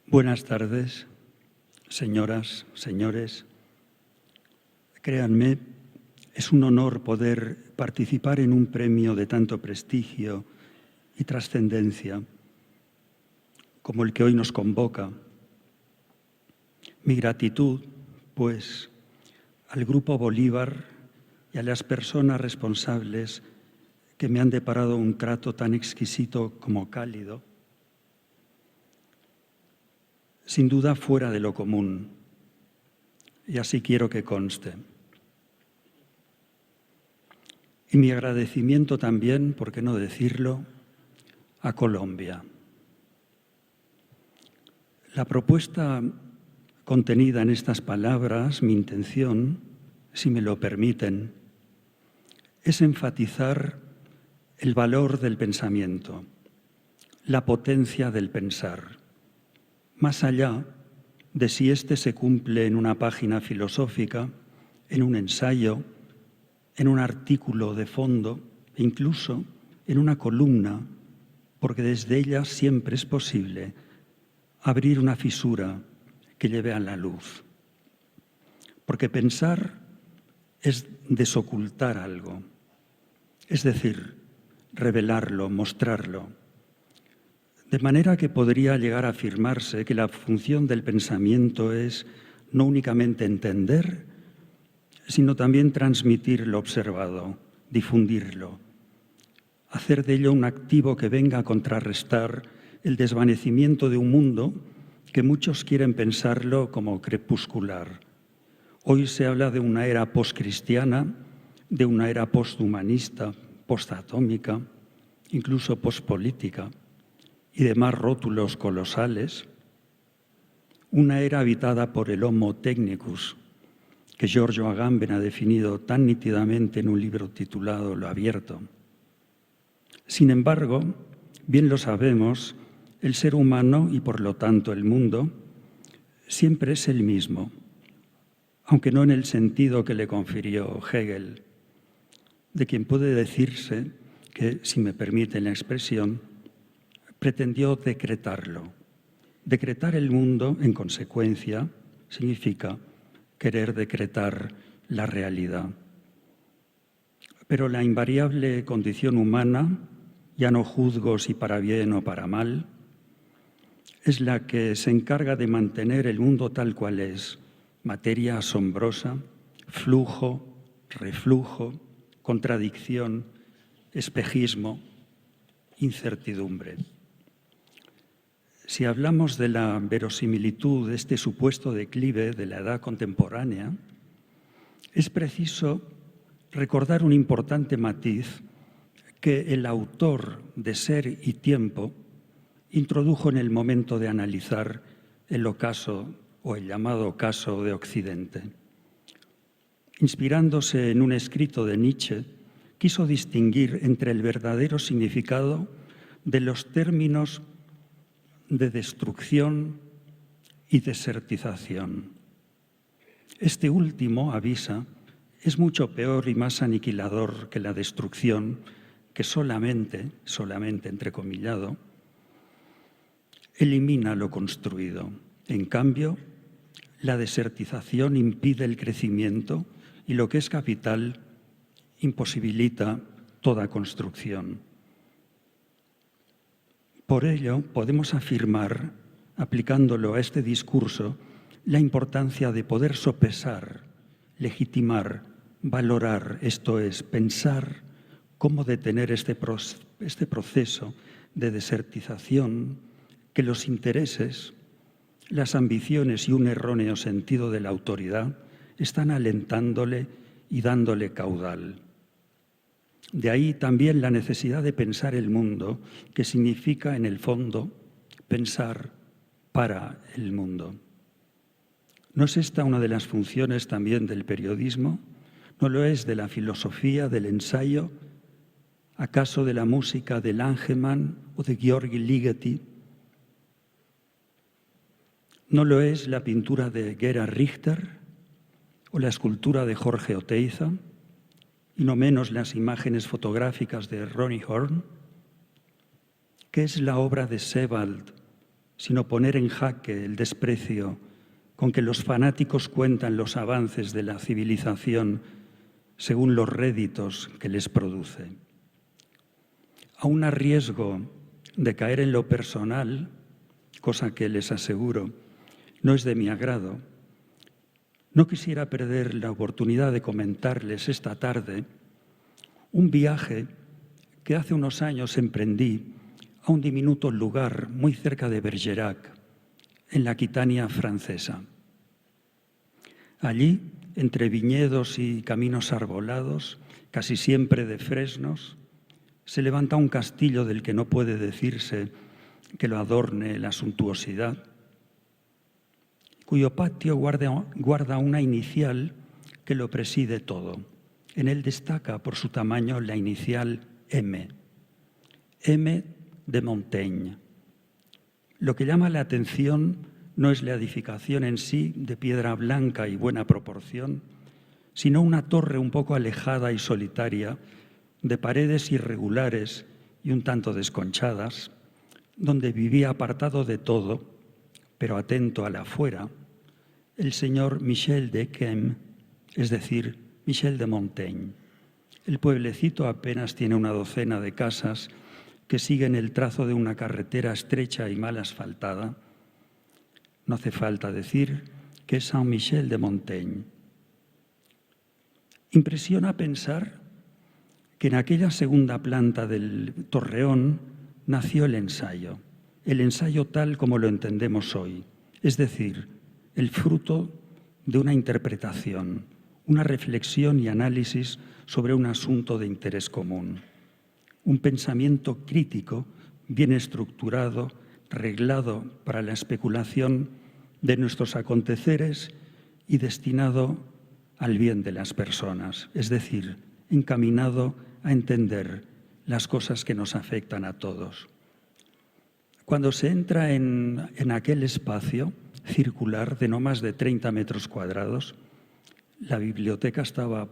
Buenas tardes, señoras, señores. Créanme, es un honor poder participar en un premio de tanto prestigio y trascendencia como el que hoy nos convoca. Mi gratitud, pues, al Grupo Bolívar y a las personas responsables que me han deparado un trato tan exquisito como cálido, sin duda fuera de lo común, y así quiero que conste. Y mi agradecimiento también, por qué no decirlo, a Colombia. La propuesta contenida en estas palabras, mi intención, si me lo permiten, es enfatizar el valor del pensamiento, la potencia del pensar, más allá de si éste se cumple en una página filosófica, en un ensayo, en un artículo de fondo, e incluso en una columna, porque desde ella siempre es posible abrir una fisura que lleve a la luz. Porque pensar es desocultar algo, es decir, revelarlo, mostrarlo. De manera que podría llegar a afirmarse que la función del pensamiento es no únicamente entender, sino también transmitir lo observado, difundirlo, hacer de ello un activo que venga a contrarrestar el desvanecimiento de un mundo que muchos quieren pensarlo como crepuscular. Hoy se habla de una era postcristiana, de una era posthumanista, postatómica, incluso postpolítica, y demás rótulos colosales, una era habitada por el Homo technicus, que Giorgio Agamben ha definido tan nítidamente en un libro titulado Lo Abierto. Sin embargo, bien lo sabemos, el ser humano y por lo tanto el mundo siempre es el mismo, aunque no en el sentido que le confirió Hegel, de quien puede decirse que, si me permiten la expresión, pretendió decretarlo. Decretar el mundo, en consecuencia, significa querer decretar la realidad. Pero la invariable condición humana, ya no juzgo si para bien o para mal, es la que se encarga de mantener el mundo tal cual es, materia asombrosa, flujo, reflujo, contradicción, espejismo, incertidumbre. Si hablamos de la verosimilitud de este supuesto declive de la edad contemporánea, es preciso recordar un importante matiz que el autor de Ser y Tiempo introdujo en el momento de analizar el ocaso o el llamado ocaso de Occidente. Inspirándose en un escrito de Nietzsche, quiso distinguir entre el verdadero significado de los términos de destrucción y desertización. Este último, avisa, es mucho peor y más aniquilador que la destrucción, que solamente, entrecomillado, elimina lo construido. En cambio, la desertización impide el crecimiento y, lo que es capital, imposibilita toda construcción. Por ello, podemos afirmar, aplicándolo a este discurso, la importancia de poder sopesar, legitimar, valorar, esto es, pensar cómo detener este proceso de desertización que los intereses, las ambiciones y un erróneo sentido de la autoridad están alentándole y dándole caudal. De ahí también la necesidad de pensar el mundo, que significa, en el fondo, pensar para el mundo. ¿No es esta una de las funciones también del periodismo? ¿No lo es de la filosofía, del ensayo? ¿Acaso de la música de Langemann o de György Ligeti? ¿No lo es la pintura de Gerhard Richter o la escultura de Jorge Oteiza? Y no menos las imágenes fotográficas de Ronnie Horn. ¿Qué es la obra de Sebald sino poner en jaque el desprecio con que los fanáticos cuentan los avances de la civilización según los réditos que les produce. Aún a riesgo de caer en lo personal, cosa que les aseguro no es de mi agrado, no quisiera perder la oportunidad de comentarles esta tarde un viaje que hace unos años emprendí a un diminuto lugar muy cerca de Bergerac, en la Aquitania francesa. Allí, entre viñedos y caminos arbolados, casi siempre de fresnos, se levanta un castillo del que no puede decirse que lo adorne la suntuosidad, cuyo patio guarda una inicial que lo preside todo. En él destaca por su tamaño la inicial M. M de Montaigne. Lo que llama la atención no es la edificación en sí, de piedra blanca y buena proporción, sino una torre un poco alejada y solitaria, de paredes irregulares y un tanto desconchadas, donde vivía apartado de todo, pero atento a la afuera, el señor Michel de Quem, es decir, Michel de Montaigne. El pueblecito apenas tiene una docena de casas que siguen el trazo de una carretera estrecha y mal asfaltada. No hace falta decir que es Saint-Michel de Montaigne. Impresiona pensar que en aquella segunda planta del torreón nació el ensayo tal como lo entendemos hoy, es decir, el fruto de una interpretación, una reflexión y análisis sobre un asunto de interés común, un pensamiento crítico bien estructurado, reglado para la especulación de nuestros aconteceres y destinado al bien de las personas, es decir, encaminado a entender las cosas que nos afectan a todos. Cuando se entra en aquel espacio circular de no más de 30 metros cuadrados, la biblioteca estaba,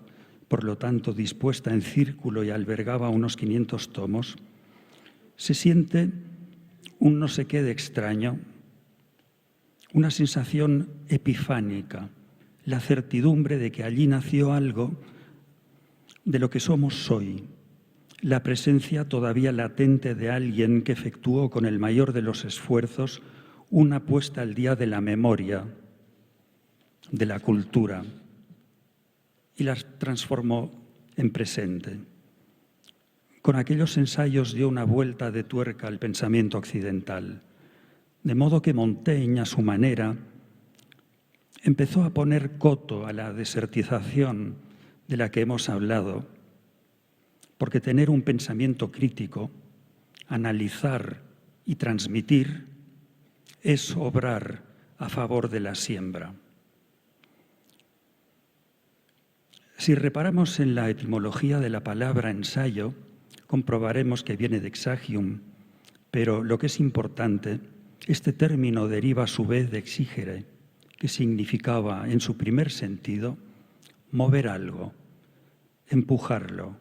por lo tanto, dispuesta en círculo y albergaba unos 500 tomos, se siente un no sé qué de extraño, una sensación epifánica, la certidumbre de que allí nació algo de lo que somos hoy, la presencia todavía latente de alguien que efectuó con el mayor de los esfuerzos una puesta al día de la memoria, de la cultura, y las transformó en presente. Con aquellos ensayos dio una vuelta de tuerca al pensamiento occidental, de modo que Montaigne, a su manera, empezó a poner coto a la desertización de la que hemos hablado, porque tener un pensamiento crítico, analizar y transmitir es obrar a favor de la siembra. Si reparamos en la etimología de la palabra ensayo, comprobaremos que viene de exagium, pero lo que es importante, este término deriva a su vez de exigere, que significaba, en su primer sentido, mover algo, empujarlo,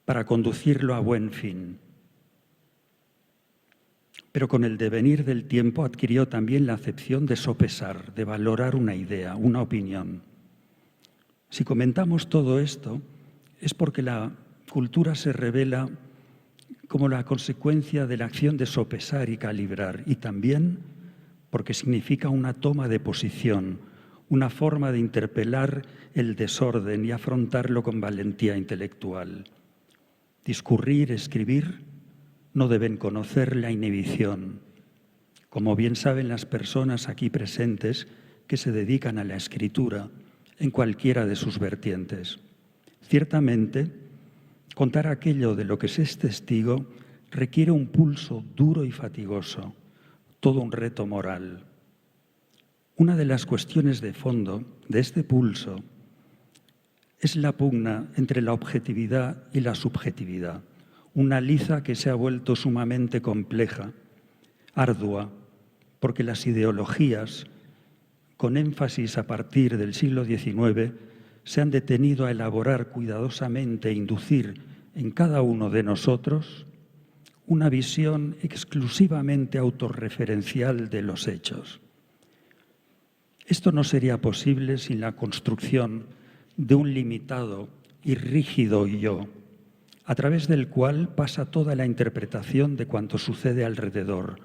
para conducirlo a buen fin. Pero con el devenir del tiempo adquirió también la acepción de sopesar, de valorar una idea, una opinión. Si comentamos todo esto, es porque la cultura se revela como la consecuencia de la acción de sopesar y calibrar, y también porque significa una toma de posición, una forma de interpelar el desorden y afrontarlo con valentía intelectual. Discurrir, escribir, no deben conocer la inhibición, como bien saben las personas aquí presentes que se dedican a la escritura en cualquiera de sus vertientes. Ciertamente, contar aquello de lo que se es testigo requiere un pulso duro y fatigoso, todo un reto moral. Una de las cuestiones de fondo de este pulso es la pugna entre la objetividad y la subjetividad, una liza que se ha vuelto sumamente compleja, ardua, porque las ideologías, con énfasis a partir del siglo XIX, se han detenido a elaborar cuidadosamente e inducir en cada uno de nosotros una visión exclusivamente autorreferencial de los hechos. Esto no sería posible sin la construcción de un limitado y rígido yo, a través del cual pasa toda la interpretación de cuanto sucede alrededor,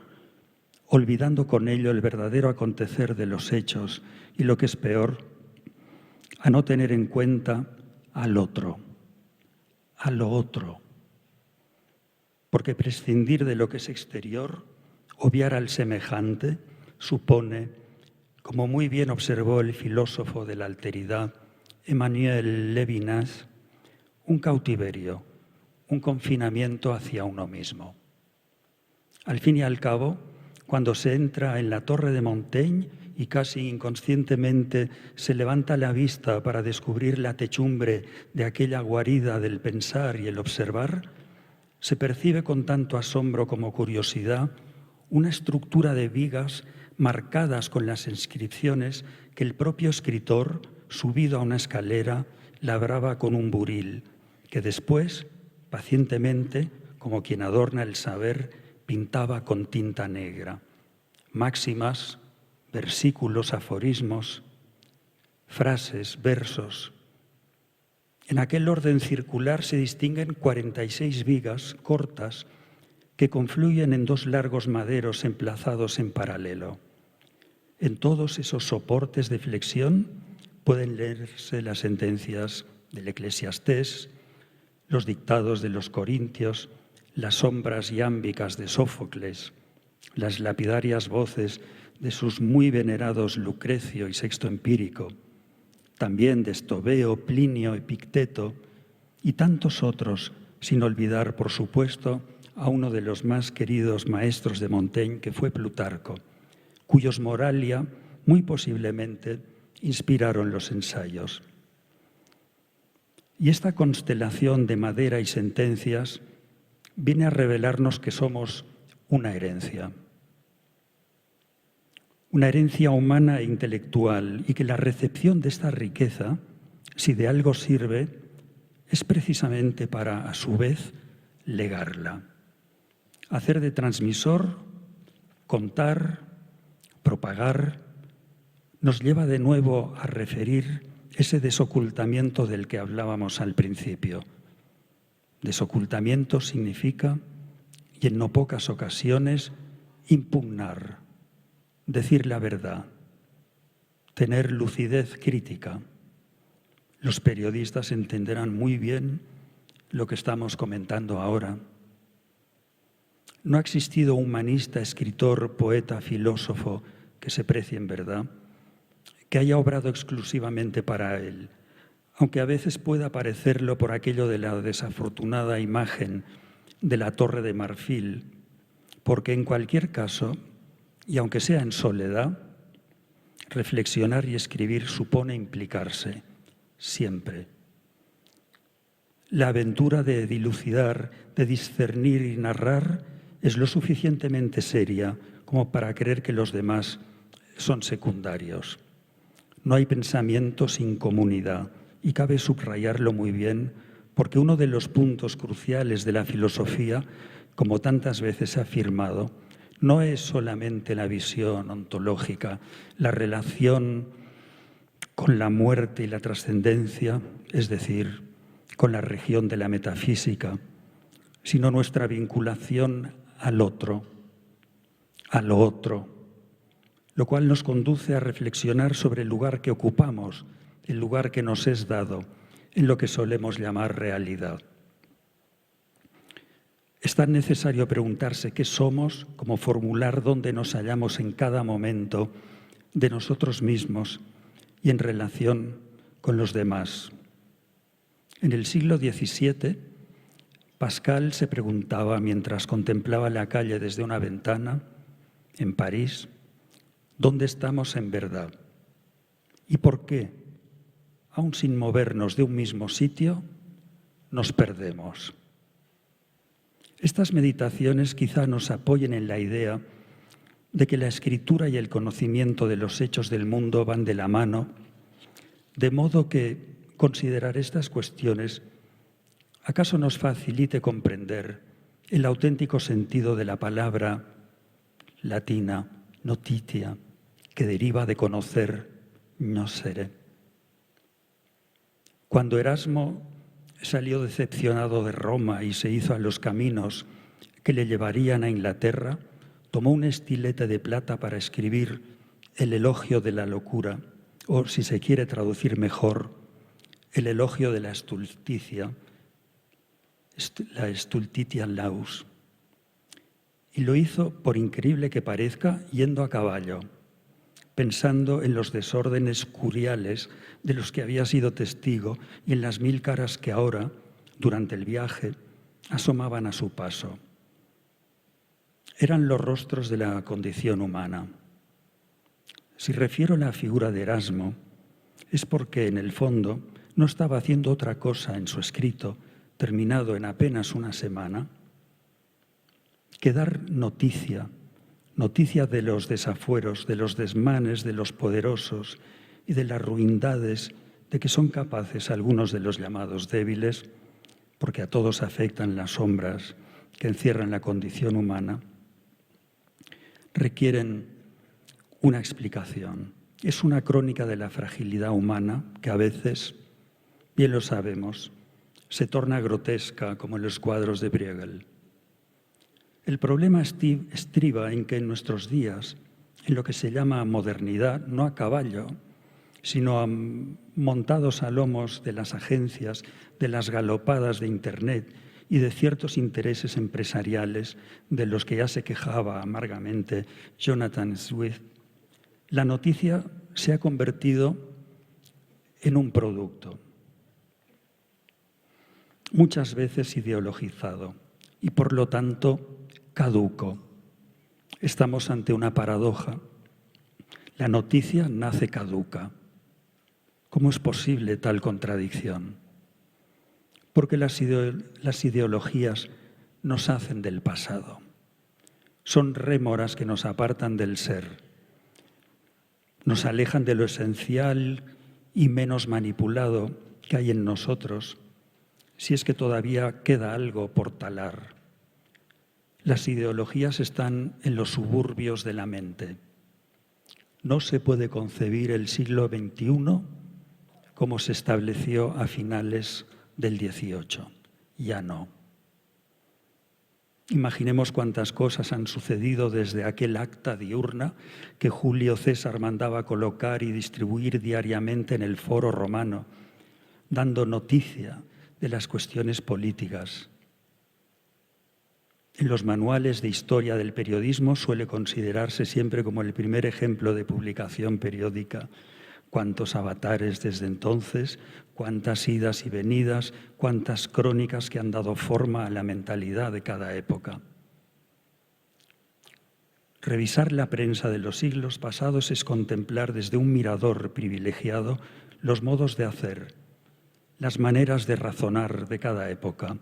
olvidando con ello el verdadero acontecer de los hechos y, lo que es peor, a no tener en cuenta al otro, a lo otro. Porque prescindir de lo que es exterior, obviar al semejante, supone, como muy bien observó el filósofo de la alteridad, Emmanuel Levinas, un cautiverio, un confinamiento hacia uno mismo. Al fin y al cabo, cuando se entra en la Torre de Montaigne y casi inconscientemente se levanta la vista para descubrir la techumbre de aquella guarida del pensar y el observar, se percibe con tanto asombro como curiosidad una estructura de vigas marcadas con las inscripciones que el propio escritor, subido a una escalera, labraba con un buril, que después, pacientemente, como quien adorna el saber, pintaba con tinta negra. Máximas, versículos, aforismos, frases, versos. En aquel orden circular se distinguen 46 vigas cortas que confluyen en dos largos maderos emplazados en paralelo. En todos esos soportes de flexión pueden leerse las sentencias del Eclesiastés, los dictados de los Corintios, las sombras iámbicas de Sófocles, las lapidarias voces de sus muy venerados Lucrecio y Sexto Empírico, también de Estobeo, Plinio, Epicteto y tantos otros, sin olvidar, por supuesto, a uno de los más queridos maestros de Montaigne, que fue Plutarco, cuyos Moralia muy posiblemente inspiraron los ensayos. Y esta constelación de madera y sentencias viene a revelarnos que somos una herencia humana e intelectual, y que la recepción de esta riqueza, si de algo sirve, es precisamente para, a su vez, legarla, hacer de transmisor, contar, propagar, nos lleva de nuevo a referir ese desocultamiento del que hablábamos al principio. Desocultamiento significa, y en no pocas ocasiones, impugnar, decir la verdad, tener lucidez crítica. Los periodistas entenderán muy bien lo que estamos comentando ahora. No ha existido humanista, escritor, poeta, filósofo que se precie en verdad, que haya obrado exclusivamente para él, aunque a veces pueda parecerlo por aquello de la desafortunada imagen de la Torre de Marfil, porque en cualquier caso, y aunque sea en soledad, reflexionar y escribir supone implicarse, siempre. La aventura de dilucidar, de discernir y narrar es lo suficientemente seria como para creer que los demás son secundarios. No hay pensamiento sin comunidad, y cabe subrayarlo muy bien, porque uno de los puntos cruciales de la filosofía, como tantas veces se ha afirmado, no es solamente la visión ontológica, la relación con la muerte y la trascendencia, es decir, con la región de la metafísica, sino nuestra vinculación al otro, a lo otro, lo cual nos conduce a reflexionar sobre el lugar que ocupamos, el lugar que nos es dado, en lo que solemos llamar realidad. Es tan necesario preguntarse qué somos como formular dónde nos hallamos en cada momento de nosotros mismos y en relación con los demás. En el siglo XVII, Pascal se preguntaba mientras contemplaba la calle desde una ventana en París, ¿dónde estamos en verdad? ¿Y por qué, aun sin movernos de un mismo sitio, nos perdemos? Estas meditaciones quizá nos apoyen en la idea de que la escritura y el conocimiento de los hechos del mundo van de la mano, de modo que considerar estas cuestiones acaso nos facilite comprender el auténtico sentido de la palabra latina notitia, que deriva de conocer, nocere. Cuando Erasmo salió decepcionado de Roma y se hizo a los caminos que le llevarían a Inglaterra, tomó un estilete de plata para escribir el elogio de la locura, o si se quiere traducir mejor, el elogio de la stultitia, la stultitia laus. Y lo hizo, por increíble que parezca, yendo a caballo, pensando en los desórdenes curiales de los que había sido testigo y en las 1000 caras que ahora, durante el viaje, asomaban a su paso. Eran los rostros de la condición humana. Si refiero a la figura de Erasmo, es porque, en el fondo, no estaba haciendo otra cosa en su escrito, terminado en apenas una semana, que dar noticia de los desafueros, de los desmanes de los poderosos y de las ruindades de que son capaces algunos de los llamados débiles, porque a todos afectan las sombras que encierran la condición humana, requieren una explicación. Es una crónica de la fragilidad humana que a veces, bien lo sabemos, se torna grotesca como en los cuadros de Bruegel. El problema estriba en que en nuestros días, en lo que se llama modernidad, no a caballo, sino montados a lomos de las agencias, de las galopadas de Internet y de ciertos intereses empresariales de los que ya se quejaba amargamente Jonathan Swift, la noticia se ha convertido en un producto, muchas veces ideologizado y por lo tanto caduco. Estamos ante una paradoja. La noticia nace caduca. ¿Cómo es posible tal contradicción? Porque las ideologías nos hacen del pasado. Son rémoras que nos apartan del ser. Nos alejan de lo esencial y menos manipulado que hay en nosotros, si es que todavía queda algo por talar. Las ideologías están en los suburbios de la mente. No se puede concebir el siglo XXI como se estableció a finales del XVIII. Ya no. Imaginemos cuántas cosas han sucedido desde aquel acta diurna que Julio César mandaba colocar y distribuir diariamente en el Foro Romano, dando noticia de las cuestiones políticas. En los manuales de historia del periodismo suele considerarse siempre como el primer ejemplo de publicación periódica. Cuántos avatares desde entonces, cuántas idas y venidas, cuántas crónicas que han dado forma a la mentalidad de cada época. Revisar la prensa de los siglos pasados es contemplar desde un mirador privilegiado los modos de hacer, las maneras de razonar de cada época.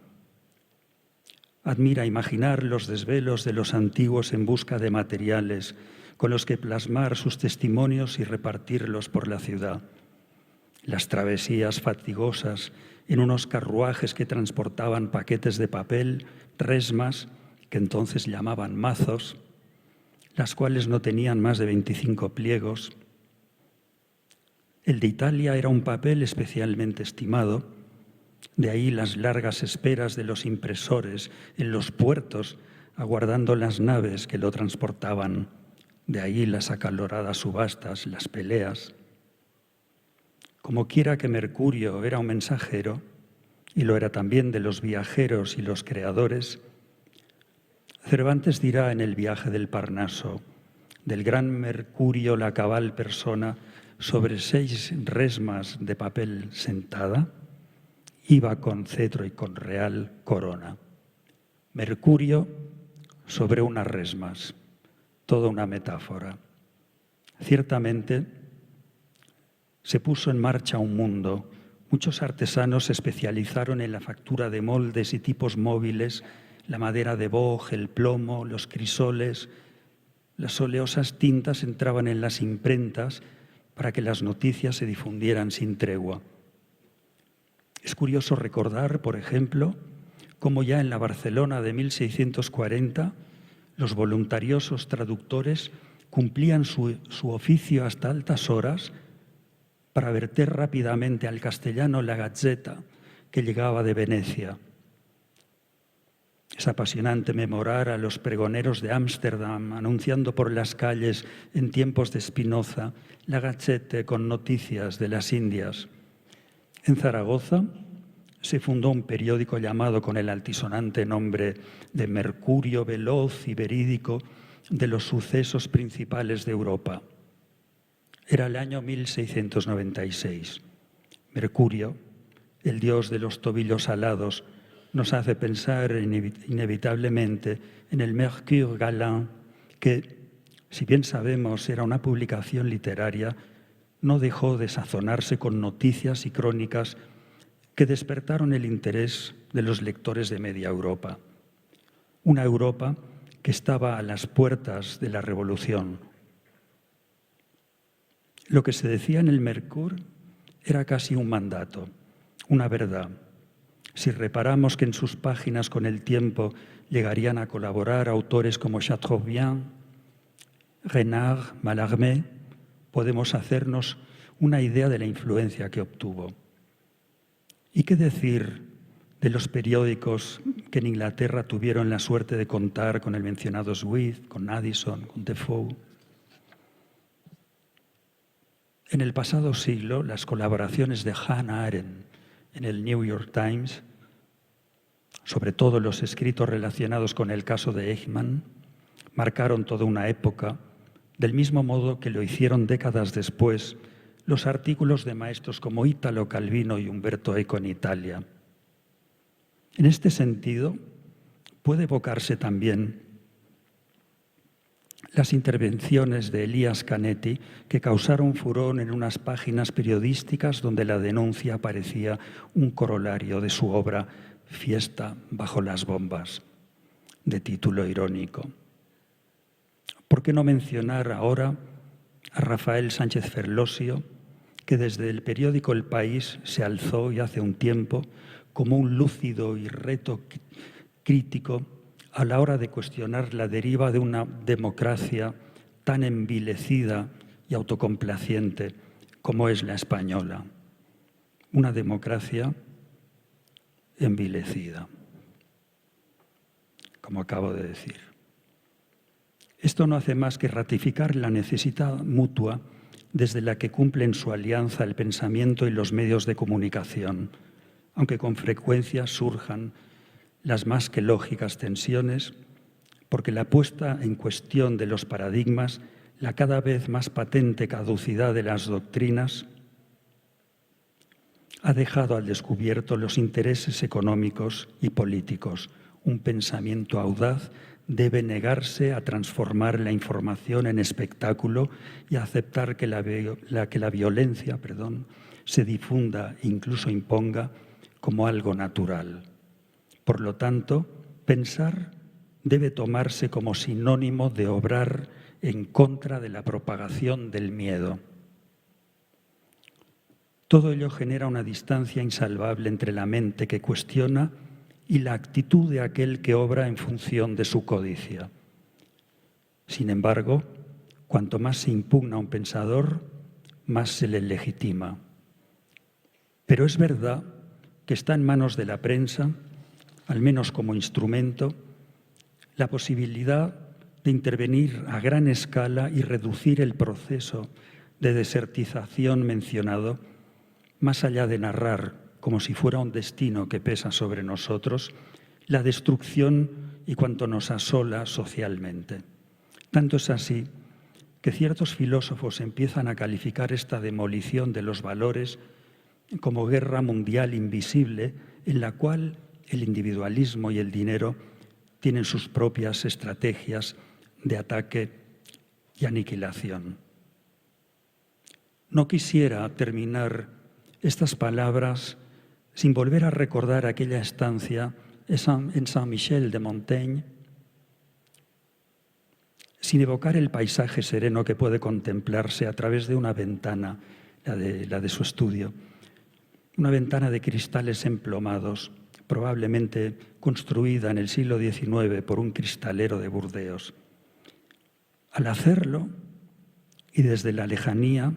Admira imaginar los desvelos de los antiguos en busca de materiales con los que plasmar sus testimonios y repartirlos por la ciudad. Las travesías fatigosas en unos carruajes que transportaban paquetes de papel, resmas, que entonces llamaban mazos, las cuales no tenían más de 25 pliegos. El de Italia era un papel especialmente estimado. De ahí las largas esperas de los impresores en los puertos, aguardando las naves que lo transportaban. De ahí las acaloradas subastas, las peleas. Como quiera que Mercurio era un mensajero, y lo era también de los viajeros y los creadores, Cervantes dirá en el viaje del Parnaso, del gran Mercurio la cabal persona, sobre 6 resmas de papel sentada, iba con cetro y con real corona. Mercurio sobre unas resmas, toda una metáfora. Ciertamente se puso en marcha un mundo. Muchos artesanos se especializaron en la factura de moldes y tipos móviles, la madera de boj, el plomo, los crisoles. Las oleosas tintas entraban en las imprentas para que las noticias se difundieran sin tregua. Es curioso recordar, por ejemplo, como ya en la Barcelona de 1640 los voluntariosos traductores cumplían su oficio hasta altas horas para verter rápidamente al castellano la Gazzetta que llegaba de Venecia. Es apasionante memorar a los pregoneros de Ámsterdam anunciando por las calles en tiempos de Spinoza la Gazette con noticias de las Indias. En Zaragoza se fundó un periódico llamado con el altisonante nombre de Mercurio veloz y verídico de los sucesos principales de Europa. Era el año 1696. Mercurio, el dios de los tobillos alados, nos hace pensar inevitablemente en el Mercure Galant, que, si bien sabemos era una publicación literaria, no dejó de sazonarse con noticias y crónicas que despertaron el interés de los lectores de media Europa. Una Europa que estaba a las puertas de la Revolución. Lo que se decía en el Mercure era casi un mandato, una verdad. Si reparamos que en sus páginas con el tiempo llegarían a colaborar autores como Chateaubriand, Renard, Mallarmé, podemos hacernos una idea de la influencia que obtuvo. ¿Y qué decir de los periódicos que en Inglaterra tuvieron la suerte de contar con el mencionado Swift, con Addison, con Defoe? En el pasado siglo, las colaboraciones de Hannah Arendt en el New York Times, sobre todo los escritos relacionados con el caso de Eichmann, marcaron toda una época, del mismo modo que lo hicieron décadas después los artículos de maestros como Italo Calvino y Umberto Eco en Italia. En este sentido, puede evocarse también las intervenciones de Elías Canetti, que causaron furor en unas páginas periodísticas donde la denuncia parecía un corolario de su obra Fiesta bajo las bombas, de título irónico. ¿Por qué no mencionar ahora a Rafael Sánchez Ferlosio, que desde el periódico El País se alzó ya hace un tiempo como un lúcido y reto crítico a la hora de cuestionar la deriva de una democracia tan envilecida y autocomplaciente como es la española? Una democracia envilecida, como acabo de decir. Esto no hace más que ratificar la necesidad mutua desde la que cumplen su alianza el pensamiento y los medios de comunicación, aunque con frecuencia surjan las más que lógicas tensiones, porque la puesta en cuestión de los paradigmas, la cada vez más patente caducidad de las doctrinas, ha dejado al descubierto los intereses económicos y políticos. Un pensamiento audaz debe negarse a transformar la información en espectáculo y a aceptar que la violencia se difunda e incluso imponga como algo natural. Por lo tanto, pensar debe tomarse como sinónimo de obrar en contra de la propagación del miedo. Todo ello genera una distancia insalvable entre la mente que cuestiona y la actitud de aquel que obra en función de su codicia. Sin embargo, cuanto más se impugna a un pensador, más se le legitima. Pero es verdad que está en manos de la prensa, al menos como instrumento, la posibilidad de intervenir a gran escala y reducir el proceso de desertización mencionado, más allá de narrar, como si fuera un destino que pesa sobre nosotros, la destrucción y cuanto nos asola socialmente. Tanto es así que ciertos filósofos empiezan a calificar esta demolición de los valores como guerra mundial invisible en la cual el individualismo y el dinero tienen sus propias estrategias de ataque y aniquilación. No quisiera terminar estas palabras sin volver a recordar aquella estancia en Saint-Michel de Montaigne, sin evocar el paisaje sereno que puede contemplarse a través de una ventana, la de su estudio, una ventana de cristales emplomados, probablemente construida en el siglo XIX por un cristalero de Burdeos. Al hacerlo, y desde la lejanía,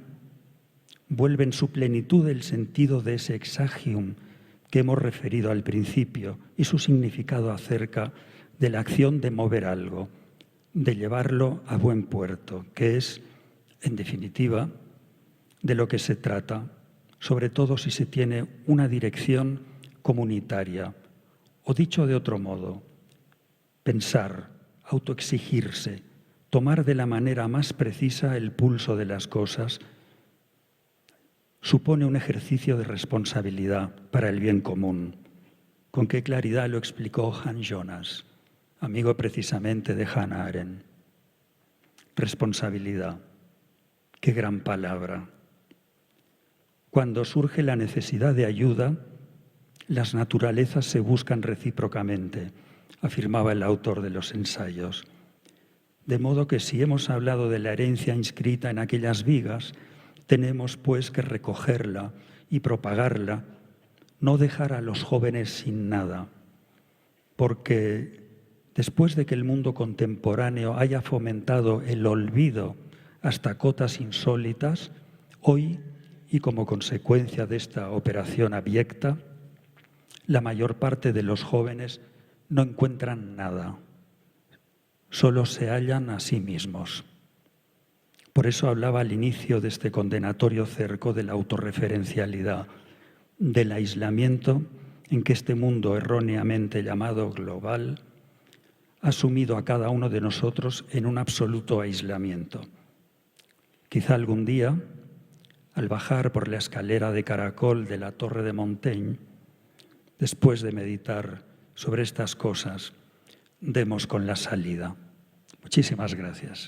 vuelve en su plenitud el sentido de ese exagium que hemos referido al principio y su significado acerca de la acción de mover algo, de llevarlo a buen puerto, que es, en definitiva, de lo que se trata, sobre todo si se tiene una dirección comunitaria. O dicho de otro modo, pensar, autoexigirse, tomar de la manera más precisa el pulso de las cosas, supone un ejercicio de responsabilidad para el bien común. Con qué claridad lo explicó Hans Jonas, amigo precisamente de Hannah Arendt. Responsabilidad, qué gran palabra. Cuando surge la necesidad de ayuda, las naturalezas se buscan recíprocamente, afirmaba el autor de los ensayos. De modo que si hemos hablado de la herencia inscrita en aquellas vigas, tenemos pues que recogerla y propagarla, no dejar a los jóvenes sin nada, porque después de que el mundo contemporáneo haya fomentado el olvido hasta cotas insólitas, hoy, y como consecuencia de esta operación abyecta, la mayor parte de los jóvenes no encuentran nada, solo se hallan a sí mismos. Por eso hablaba al inicio de este condenatorio cerco de la autorreferencialidad, del aislamiento en que este mundo erróneamente llamado global ha sumido a cada uno de nosotros en un absoluto aislamiento. Quizá algún día, al bajar por la escalera de caracol de la Torre de Montaigne, después de meditar sobre estas cosas, demos con la salida. Muchísimas gracias.